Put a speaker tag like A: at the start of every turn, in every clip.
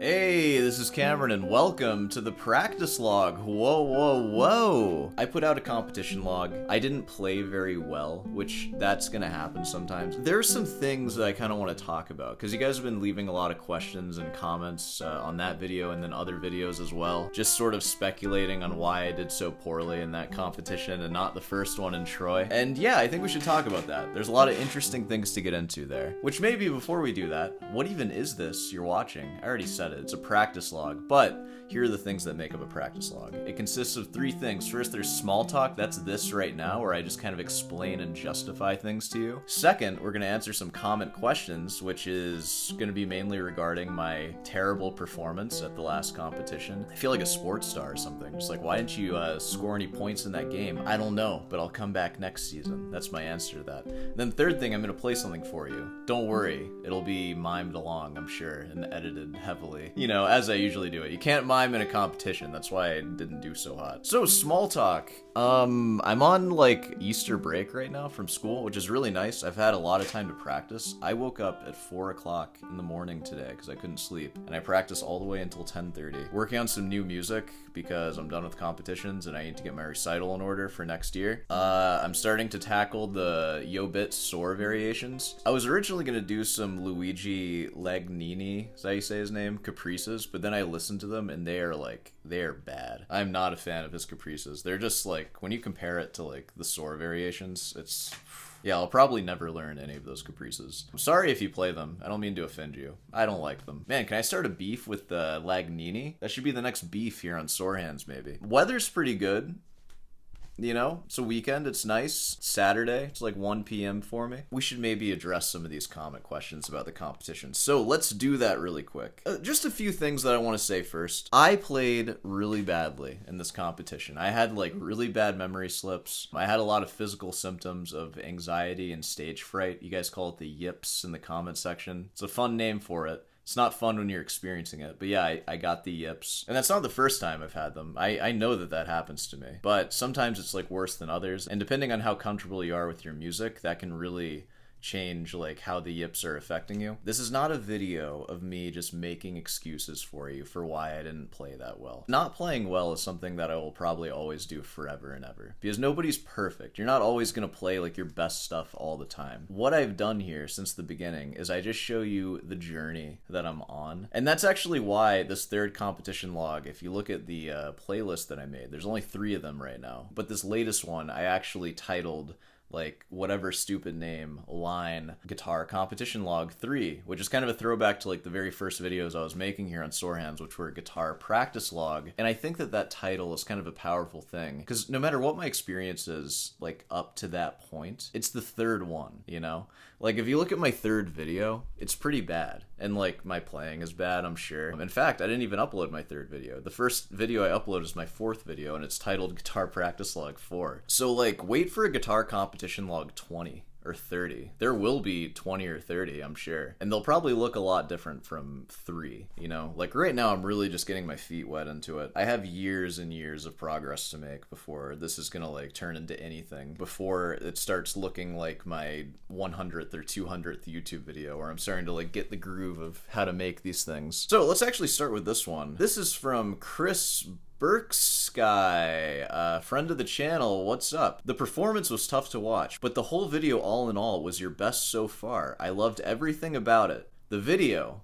A: Hey, this is Cameron and welcome to the practice log. Whoa, whoa, whoa. I put out a competition log. I didn't play very well, which that's gonna happen sometimes. There's some things that I kind of want to talk about because you guys have been leaving a lot of questions and comments on that video and then other videos as well. Just sort of speculating on why I did so poorly in that competition and not the first one in Troy. And yeah, I think we should talk about that. There's a lot of interesting things to get into there. Which maybe before we do that, what even is this you're watching? I already said it. It's a practice log, but here are the things that make up a practice log. It consists of three things. First, there's small talk. That's this right now, where I just kind of explain and justify things to you. Second, we're going to answer some comment questions, which is going to be mainly regarding my terrible performance at the last competition. I feel like a sports star or something. Just like, why didn't you score any points in that game? I don't know, but I'll come back next season. That's my answer to that. And then third thing, I'm going to play something for you. Don't worry, it'll be mimed along, I'm sure, and edited heavily. You know, as I usually do it. You can't mime in a competition. That's why I didn't do so hot. So, small talk. I'm on like Easter break right now from school, which is really nice. I've had a lot of time to practice. I woke up at 4 o'clock in the morning today because I couldn't sleep, and I practiced all the way until 10:30. Working on some new music because I'm done with competitions and I need to get my recital in order for next year. I'm starting to tackle the Yo-Bit Soar variations. I was originally going to do some Luigi Lagnini, is that how you say his name? Caprices, but then I listened to them and they are bad. I'm not a fan of his caprices. They're just like, when you compare it to like the Soar variations, it's... Yeah, I'll probably never learn any of those caprices. I'm sorry if you play them. I don't mean to offend you. I don't like them. Man, can I start a beef with Lagnini? That should be the next beef here on Sore Hands, maybe. Weather's pretty good. You know, it's a weekend, it's nice. Saturday, it's like 1 p.m. for me. We should maybe address some of these comment questions about the competition. So let's do that really quick. Just a few things that I want to say first. I played really badly in this competition. I had like really bad memory slips. I had a lot of physical symptoms of anxiety and stage fright. You guys call it the yips in the comment section. It's a fun name for it. It's not fun when you're experiencing it, but yeah, I got the yips. And that's not the first time I've had them. I know that happens to me. But sometimes it's like worse than others. And depending on how comfortable you are with your music, that can really change like how the yips are affecting you. This is not a video of me just making excuses for you for why I didn't play that well. Not playing well is something that I will probably always do forever and ever, because nobody's perfect. You're not always going to play like your best stuff all the time. What I've done here since the beginning is I just show you the journey that I'm on, and that's actually why this third competition log, if you look at the playlist that I made, there's only 3 of them right now, but this latest one I actually titled like whatever stupid name, line, guitar competition log 3, which is kind of a throwback to like the very first videos I was making here on Sore Hands, which were guitar practice log. And I think that title is kind of a powerful thing, because no matter what my experience is like up to that point, it's the third one, you know? Like if you look at my third video, it's pretty bad. And like my playing is bad, I'm sure. In fact, I didn't even upload my third video. The first video I uploaded is my 4th video, and it's titled Guitar Practice Log 4. So like wait for a guitar competition log 20 or 30. There will be 20 or 30, I'm sure. And they'll probably look a lot different from 3, you know? Like right now, I'm really just getting my feet wet into it. I have years and years of progress to make before this is gonna like turn into anything. Before it starts looking like my 100th or 200th YouTube video, where I'm starting to like get the groove of how to make these things. So let's actually start with this one. This is from Chris Burksky, friend of the channel. What's up? The performance was tough to watch, but the whole video all in all was your best so far. I loved everything about it. The video,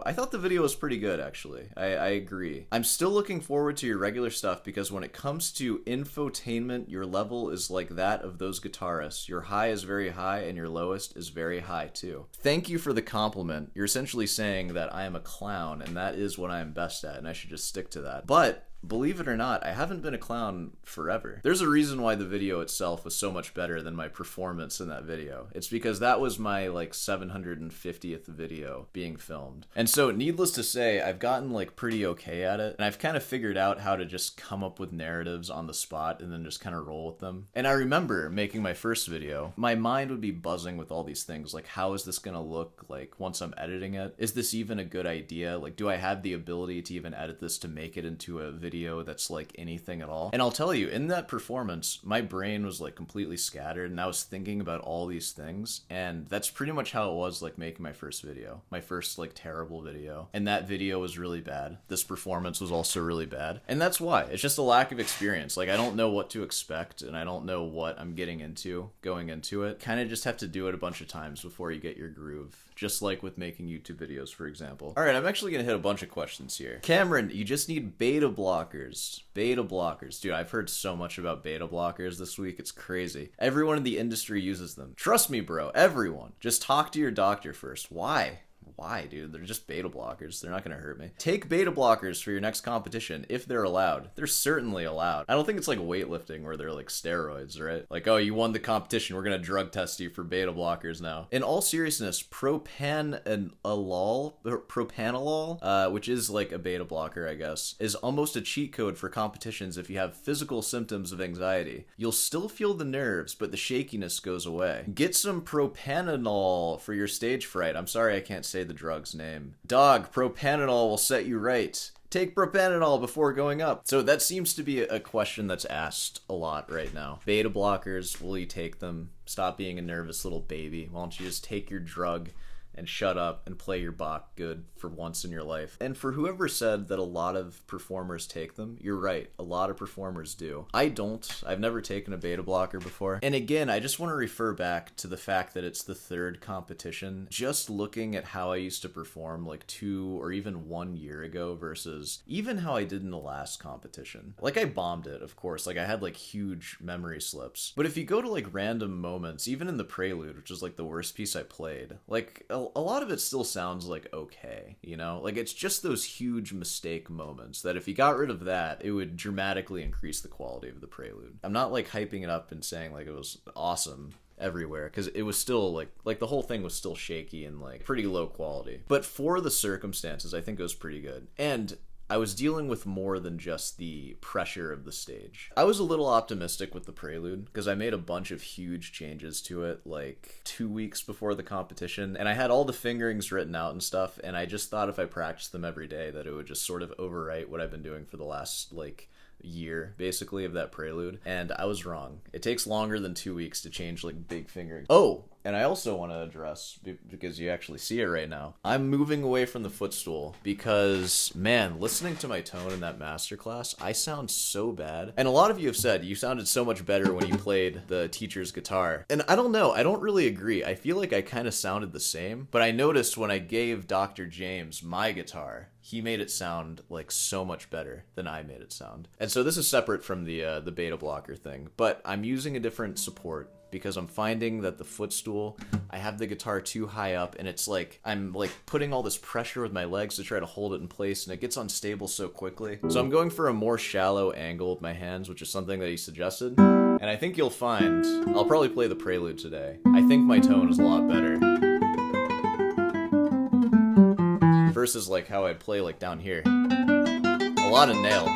A: I thought the video was pretty good, actually. I agree. I'm still looking forward to your regular stuff, because when it comes to infotainment, your level is like that of those guitarists. Your high is very high and your lowest is very high too. Thank you for the compliment. You're essentially saying that I am a clown, and that is what I am best at, and I should just stick to that. But believe it or not, I haven't been a clown forever. There's a reason why the video itself was so much better than my performance in that video. It's because that was my like 750th video being filmed. And so needless to say, I've gotten like pretty okay at it, and I've kind of figured out how to just come up with narratives on the spot and then just kind of roll with them. And I remember making my first video, my mind would be buzzing with all these things, like how is this gonna look like once I'm editing it? Is this even a good idea? Like, do I have the ability to even edit this to make it into a video video that's like anything at all. And I'll tell you, in that performance, my brain was like completely scattered and I was thinking about all these things, and that's pretty much how it was like making my first video, my first like terrible video. And that video was really bad. This performance was also really bad. And that's why. It's just a lack of experience. Like, I don't know what to expect and I don't know what I'm getting into going into it. Kind of just have to do it a bunch of times before you get your groove. Just like with making YouTube videos, for example. Alright, I'm actually gonna hit a bunch of questions here. Cameron, you just need beta blockers. Beta blockers. Dude, I've heard so much about beta blockers this week, it's crazy. Everyone in the industry uses them. Trust me, bro, everyone. Just talk to your doctor first. Why? Why, dude? They're just beta blockers. They're not gonna hurt me. Take beta blockers for your next competition, if they're allowed. They're certainly allowed. I don't think it's like weightlifting where they're like steroids, right? Like, oh, you won the competition, we're gonna drug test you for beta blockers now. In all seriousness, propanolol, which is like a beta blocker, I guess, is almost a cheat code for competitions if you have physical symptoms of anxiety. You'll still feel the nerves, but the shakiness goes away. Get some propanolol for your stage fright. I'm sorry I can't say the drug's name. Dog, propanolol will set you right. Take propanolol before going up. So that seems to be a question that's asked a lot right now. Beta blockers, will you take them? Stop being a nervous little baby. Why don't you just take your drug and shut up and play your Bach good for once in your life? And for whoever said that a lot of performers take them, you're right. A lot of performers do. I don't. I've never taken a beta blocker before. And again, I just want to refer back to the fact that it's the third competition. Just looking at how I used to perform like 2 or even 1 year ago versus even how I did in the last competition. Like, I bombed it, of course. Like, I had like huge memory slips. But if you go to like random moments, even in the Prelude, which was like the worst piece I played, like a lot of it still sounds like okay, you know? Like, it's just those huge mistake moments that if you got rid of that, it would dramatically increase the quality of the Prelude. I'm not like hyping it up and saying like it was awesome everywhere, because it was still like the whole thing was still shaky and like pretty low quality. But for the circumstances, I think it was pretty good. And I was dealing with more than just the pressure of the stage. I was a little optimistic with the Prelude because I made a bunch of huge changes to it like 2 weeks before the competition, and I had all the fingerings written out and stuff, and I just thought if I practiced them every day that it would just sort of overwrite what I've been doing for the last like year basically of that Prelude. And I was wrong. It takes longer than 2 weeks to change like big fingerings. Oh, and I also want to address, because you actually see it right now, I'm moving away from the footstool because, man, listening to my tone in that masterclass, I sound so bad. And a lot of you have said you sounded so much better when you played the teacher's guitar. And I don't know, I don't really agree. I feel like I kind of sounded the same, but I noticed when I gave Dr. James my guitar, he made it sound like so much better than I made it sound. And so this is separate from the beta blocker thing, but I'm using a different support because I'm finding that the footstool, I have the guitar too high up, and it's like I'm like putting all this pressure with my legs to try to hold it in place, and it gets unstable so quickly. So I'm going for a more shallow angle with my hands, which is something that he suggested. And I think you'll find, I'll probably play the Prelude today. I think my tone is a lot better. Versus like how I'd play like down here. A lot of nail.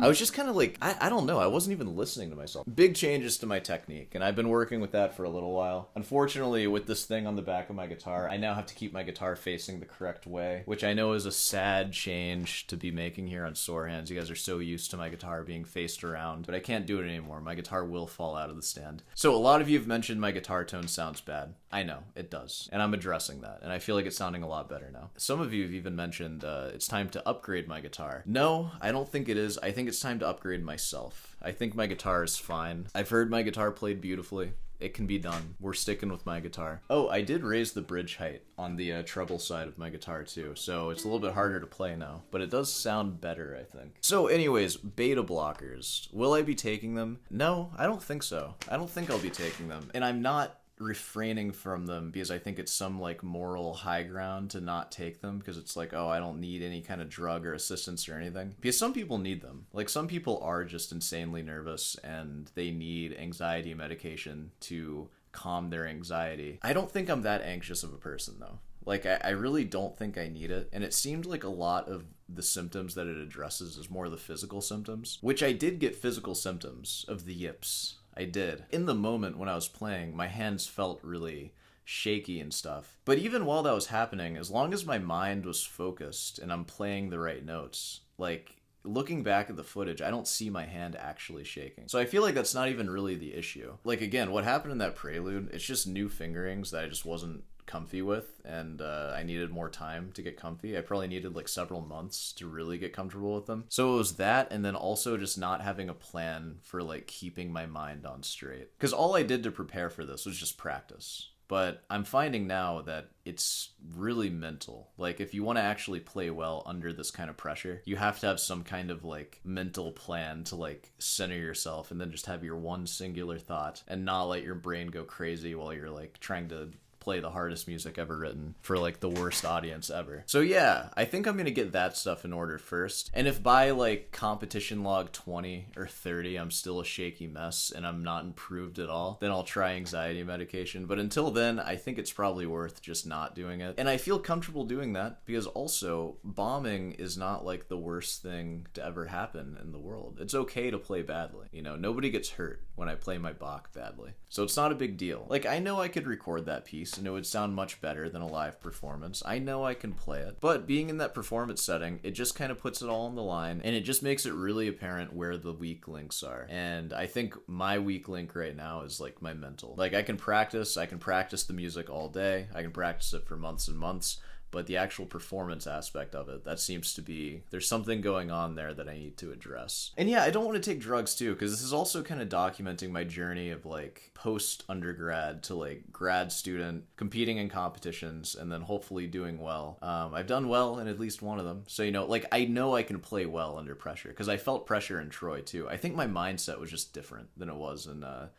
A: I was just kind of like, I don't know, I wasn't even listening to myself. Big changes to my technique, and I've been working with that for a little while. Unfortunately, with this thing on the back of my guitar, I now have to keep my guitar facing the correct way, which I know is a sad change to be making here on Sore Hands. You guys are so used to my guitar being faced around, but I can't do it anymore. My guitar will fall out of the stand. So a lot of you have mentioned my guitar tone sounds bad. I know, it does, and I'm addressing that, and I feel like it's sounding a lot better now. Some of you have even mentioned it's time to upgrade my guitar. No, I don't think it is. I think it's time to upgrade myself. I think my guitar is fine. I've heard my guitar played beautifully. It can be done. We're sticking with my guitar. Oh, I did raise the bridge height on the treble side of my guitar too, so it's a little bit harder to play now, but it does sound better, I think. So anyways, beta blockers. Will I be taking them? No, I don't think so. I don't think I'll be taking them, and I'm not refraining from them because I think it's some like moral high ground to not take them, because it's like, oh, I don't need any kind of drug or assistance or anything, because some people need them. Like, some people are just insanely nervous and they need anxiety medication to calm their anxiety. I don't think I'm that anxious of a person though. Like, I really don't think I need it, and it seemed like a lot of the symptoms that it addresses is more the physical symptoms, which I did get physical symptoms of the yips. I did. In the moment when I was playing, my hands felt really shaky and stuff. But even while that was happening, as long as my mind was focused and I'm playing the right notes, like, looking back at the footage, I don't see my hand actually shaking. So I feel like that's not even really the issue. Like, again, what happened in that prelude, it's just new fingerings that I just wasn't comfy with, and I needed more time to get comfy. I probably needed like several months to really get comfortable with them. So it was that, and then also just not having a plan for like keeping my mind on straight. Because all I did to prepare for this was just practice. But I'm finding now that it's really mental. Like, if you want to actually play well under this kind of pressure, you have to have some kind of, like, mental plan to, like, center yourself and then just have your one singular thought and not let your brain go crazy while you're, like, trying to play the hardest music ever written for like the worst audience ever. So yeah, I think I'm gonna get that stuff in order first. And if by like competition log 20 or 30 I'm still a shaky mess and I'm not improved at all, then I'll try anxiety medication. But until then, I think it's probably worth just not doing it. And I feel comfortable doing that because also bombing is not like the worst thing to ever happen in the world. It's okay to play badly. You know, nobody gets hurt when I play my Bach badly. So it's not a big deal. Like, I know I could record that piece and it would sound much better than a live performance. I know I can play it. But being in that performance setting, it just kind of puts it all on the line, and it just makes it really apparent where the weak links are. And I think my weak link right now is like my mental. Like, I can practice the music all day. I can practice it for months and months. But the actual performance aspect of it, that seems to be, there's something going on there that I need to address. And yeah, I don't want to take drugs too, because this is also kind of documenting my journey of like post-undergrad to like grad student, competing in competitions, and then hopefully doing well. I've done well in at least one of them. So, you know, like I know I can play well under pressure, because I felt pressure in Troy too. I think my mindset was just different than it was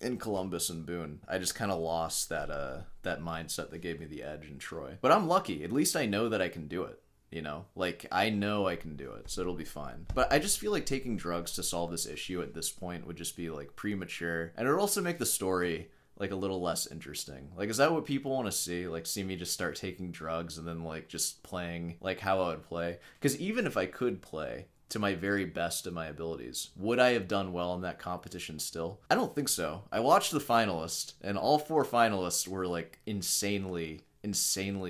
A: in Columbus and Boone. I just kind of lost that mindset that gave me the edge in Troy. But I'm lucky. At least I know that I can do it. You know, like I know I can do it, so it'll be fine. But I just feel like taking drugs to solve this issue at this point would just be like premature, and it would also make the story like a little less interesting. Like, is that what people want to see? Like, see me just start taking drugs and then like just playing like how I would play? Because even if I could play to my very best of my abilities, would I have done well in that competition still? I don't think so. I watched the finalists, and all 4 finalists were like insanely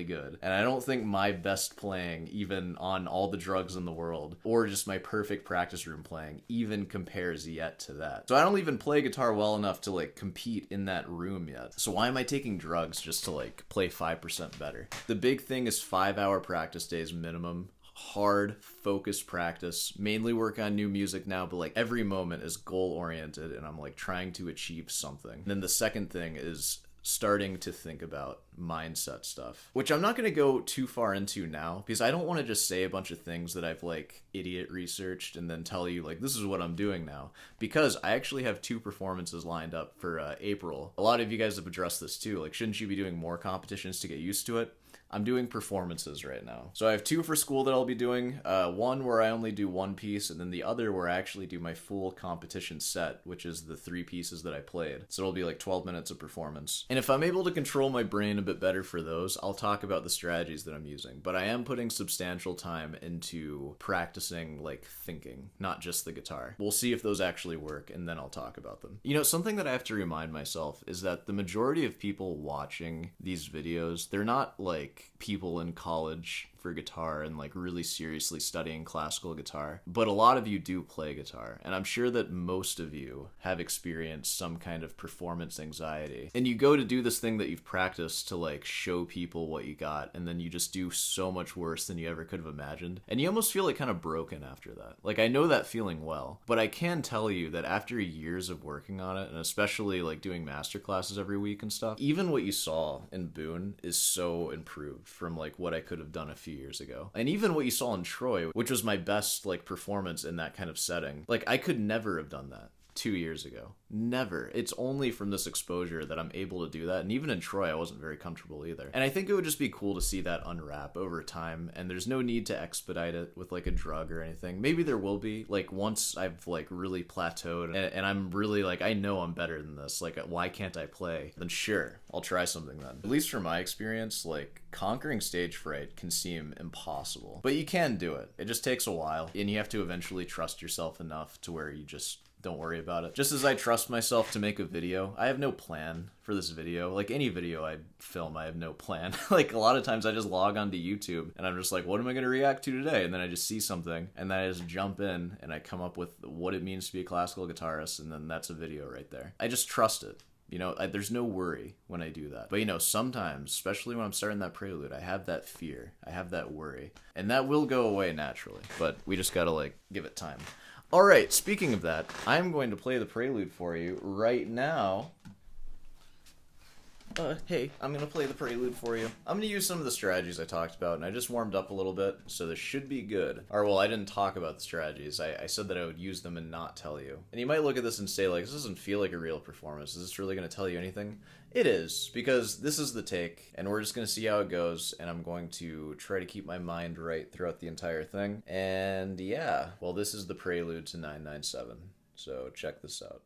A: good. And I don't think my best playing, even on all the drugs in the world, or just my perfect practice room playing, even compares yet to that. So I don't even play guitar well enough to like compete in that room yet. So why am I taking drugs just to like play 5% better? The big thing is 5-hour practice days minimum. Hard, focused practice, mainly work on new music now, but like every moment is goal oriented and I'm like trying to achieve something. And then the second thing is starting to think about mindset stuff, which I'm not going to go too far into now because I don't want to just say a bunch of things that I've like idiot researched and then tell you like this is what I'm doing now, because I actually have 2 performances lined up for April. A lot of you guys have addressed this too, like shouldn't you be doing more competitions to get used to it? I'm doing performances right now. So I have 2 for school that I'll be doing. One where I only do 1 piece, and then the other where I actually do my full competition set, which is the 3 pieces that I played. So it'll be like 12 minutes of performance. And if I'm able to control my brain a bit better for those, I'll talk about the strategies that I'm using. But I am putting substantial time into practicing like thinking, not just the guitar. We'll see if those actually work, and then I'll talk about them. You know, something that I have to remind myself is that the majority of people watching these videos, they're not like people in college for guitar and like really seriously studying classical guitar, but a lot of you do play guitar, and I'm sure that most of you have experienced some kind of performance anxiety, and you go to do this thing that you've practiced to like show people what you got, and then you just do so much worse than you ever could have imagined, and you almost feel like kind of broken after that. Like, I know that feeling well, but I can tell you that after years of working on it, and especially like doing master classes every week and stuff, even what you saw in Boone is so improved from like what I could have done a few years ago. And even what you saw in Troy, which was my best like performance in that kind of setting, like I could never have done that 2 years ago. Never. It's only from this exposure that I'm able to do that. And even in Troy, I wasn't very comfortable either. And I think it would just be cool to see that unwrap over time. And there's no need to expedite it with like a drug or anything. Maybe there will be, like once I've like really plateaued and I'm really like, I know I'm better than this. Like, why can't I play? Then sure, I'll try something then. At least from my experience, like conquering stage fright can seem impossible, but you can do it. It just takes a while, and you have to eventually trust yourself enough to where you just Don't worry about it. Just as I trust myself to make a video, I have no plan for this video. Like any video I film, I have no plan. Like a lot of times I just log onto YouTube and I'm just like, what am I going to react to today? And then I just see something and then I just jump in and I come up with what it means to be a classical guitarist, and then that's a video right there. I just trust it. You know, there's no worry when I do that. But, you know, sometimes, especially when I'm starting that prelude, I have that fear. I have that worry. And that will go away naturally. But we just gotta, like, give it time. All right, speaking of that, I'm going to play the prelude for you right now. Hey, I'm going to play the prelude for you. I'm going to use some of the strategies I talked about, and I just warmed up a little bit, so this should be good. Or, well, I didn't talk about the strategies. I said that I would use them and not tell you. And you might look at this and say, like, this doesn't feel like a real performance. Is this really going to tell you anything? It is, because this is the take, and we're just going to see how it goes, and I'm going to try to keep my mind right throughout the entire thing. And, yeah, well, this is the prelude to 997, so check this out.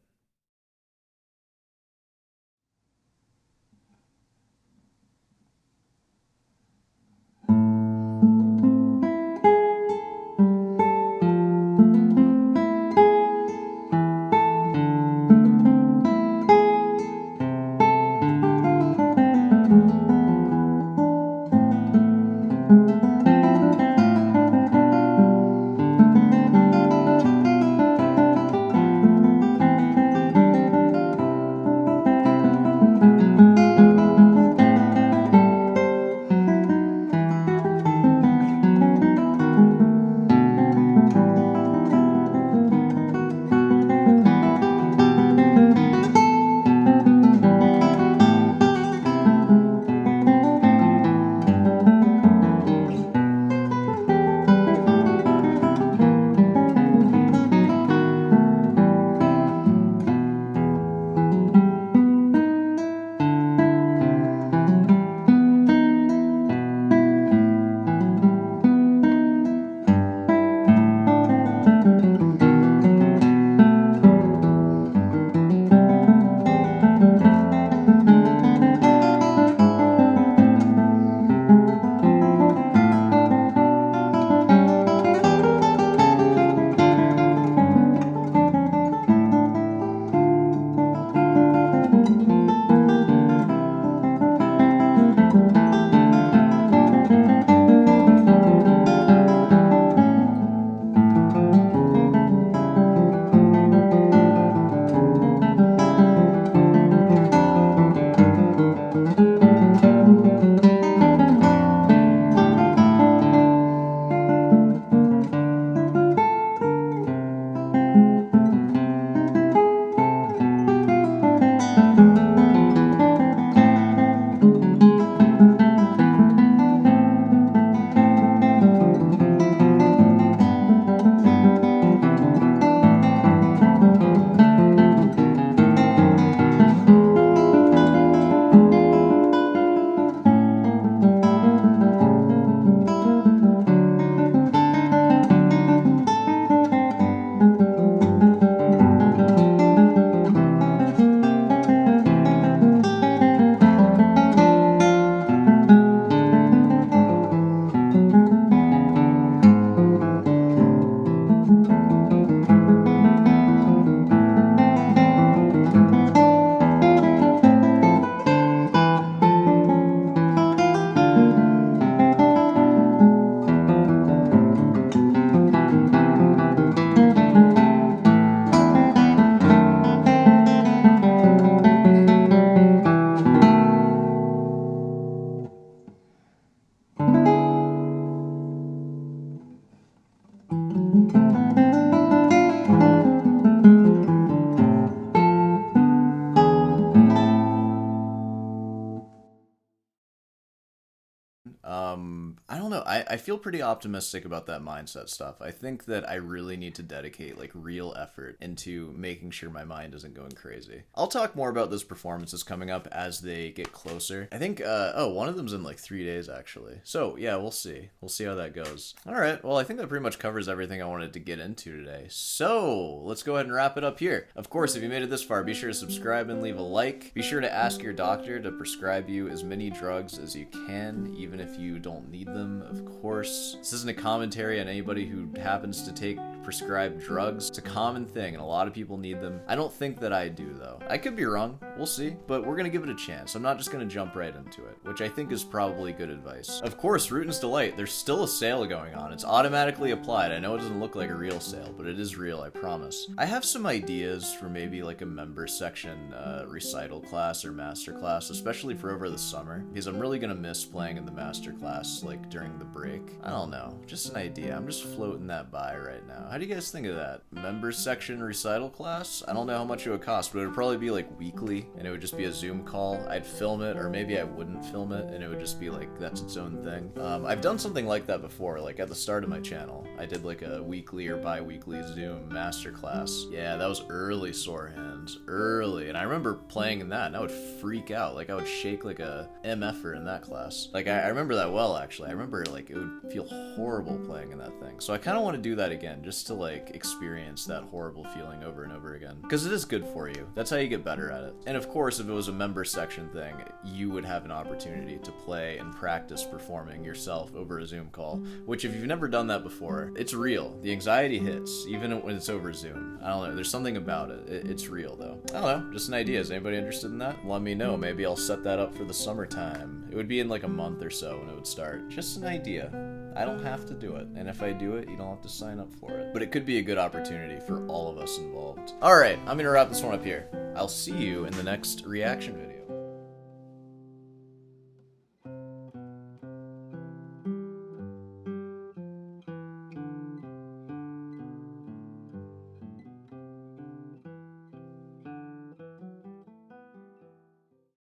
A: I don't know. I feel pretty optimistic about that mindset stuff. I think that I really need to dedicate like real effort into making sure my mind isn't going crazy. I'll talk more about those performances coming up as they get closer. I think, one of them's in like 3 days actually. So yeah, we'll see. We'll see how that goes. All right. Well, I think that pretty much covers everything I wanted to get into today. So let's go ahead and wrap it up here. Of course, if you made it this far, be sure to subscribe and leave a like. Be sure to ask your doctor to prescribe you as many drugs as you can, even if you don't need them, of course. This isn't a commentary on anybody who happens to take prescribed drugs. It's a common thing, and a lot of people need them. I don't think that I do, though. I could be wrong. We'll see. But we're gonna give it a chance. I'm not just gonna jump right into it, which I think is probably good advice. Of course, Rutan's Delight. There's still a sale going on. It's automatically applied. I know it doesn't look like a real sale, but it is real, I promise. I have some ideas for maybe like a member section recital class or master class, especially for over the summer, because I'm really gonna miss playing in the master class like during the break. I don't know, just an idea. I'm just floating that by right now. How do you guys think of that? Member section recital class? I don't know how much it would cost, but it would probably be like weekly, and it would just be a Zoom call. I'd film it, or maybe I wouldn't film it, and it would just be like, that's its own thing. I've done something like that before, like at the start of my channel. I did like a weekly or bi-weekly Zoom masterclass. Yeah, that was early Sore Hands. Early. And I remember playing in that, and I would freak out. Like, I would shake like a MFer in that class. Like, I remember that well, actually. I remember, like, it would feel horrible playing in that thing. So I kind of want to do that again, just to, like, experience that horrible feeling over and over again. Because it is good for you. That's how you get better at it. And of course, if it was a member section thing, you would have an opportunity to play and practice performing yourself over a Zoom call, which if you've never done that before, it's real. The anxiety hits, even when it's over Zoom. I don't know, there's something about it. It's real, though. I don't know, just an idea. Is anybody interested in that? Let me know. Maybe I'll set that up for the summertime. It would be in like a month or so when it would start. Just an idea. I don't have to do it, and if I do it, you don't have to sign up for it. But it could be a good opportunity for all of us involved. Alright, I'm gonna wrap this one up here. I'll see you in the next reaction video.